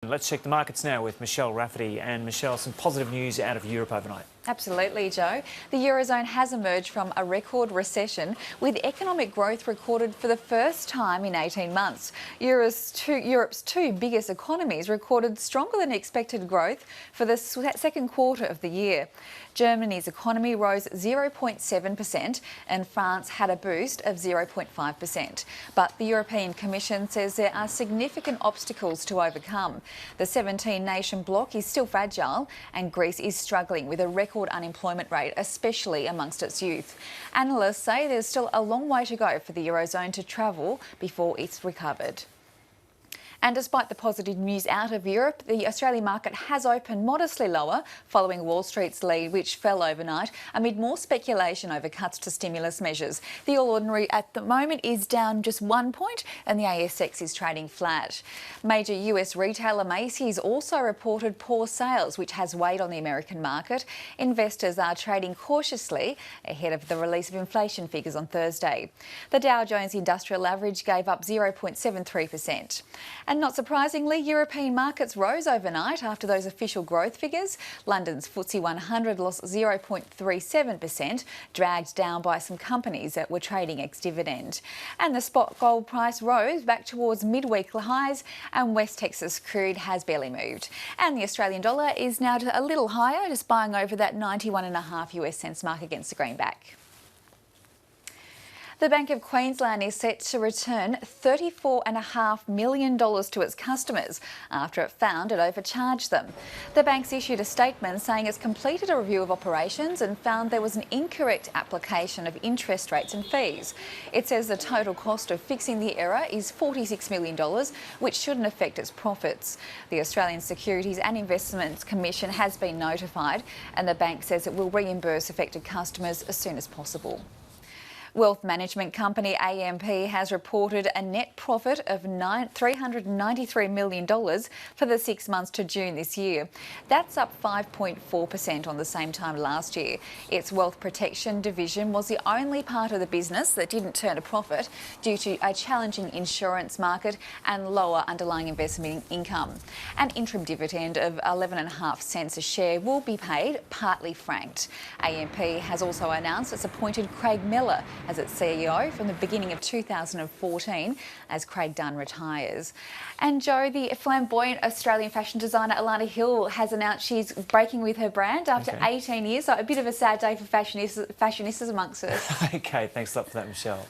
Let's check the markets now with Michelle Rafferty. And Michelle, some positive news out of Europe overnight. Absolutely, Joe. The Eurozone has emerged from a record recession with economic growth recorded for the first time in 18 months. Europe's two biggest economies recorded stronger than expected growth for the second quarter of the year. Germany's economy rose 0.7% and France had a boost of 0.5%. But the European Commission says there are significant obstacles to overcome. The 17-nation bloc is still fragile and Greece is struggling with a record unemployment rate, especially amongst its youth. Analysts say there's still a long way to go for the Eurozone to travel before it's recovered. And despite the positive news out of Europe, the Australian market has opened modestly lower following Wall Street's lead, which fell overnight amid more speculation over cuts to stimulus measures. The All Ordinary at the moment is down just 1 point and the ASX is trading flat. Major US retailer Macy's also reported poor sales, which has weighed on the American market. Investors are trading cautiously ahead of the release of inflation figures on Thursday. The Dow Jones Industrial Average gave up 0.73%. And not surprisingly, European markets rose overnight after those official growth figures. London's FTSE 100 lost 0.37%, dragged down by some companies that were trading ex-dividend. And the spot gold price rose back towards midweek highs, and West Texas crude has barely moved. And the Australian dollar is now a little higher, just buying over that 91.5 US cents mark against the greenback. The Bank of Queensland is set to return $34.5 million to its customers after it found it overcharged them. The bank's issued a statement saying it's completed a review of operations and found there was an incorrect application of interest rates and fees. It says the total cost of fixing the error is $46 million, which shouldn't affect its profits. The Australian Securities and Investments Commission has been notified, and the bank says it will reimburse affected customers as soon as possible. Wealth management company AMP has reported a net profit of $393 million for the 6 months to June this year. That's up 5.4% on the same time last year. Its wealth protection division was the only part of the business that didn't turn a profit due to a challenging insurance market and lower underlying investment income. An interim dividend of 11.5 cents a share will be paid, partly franked. AMP has also announced it's appointed Craig Miller as its CEO from the beginning of 2014 as Craig Dunn retires. And Joe, the flamboyant Australian fashion designer Alana Hill has announced she's breaking with her brand after 18 years, so a bit of a sad day for fashionistas amongst us. Okay, thanks a lot for that, Michelle.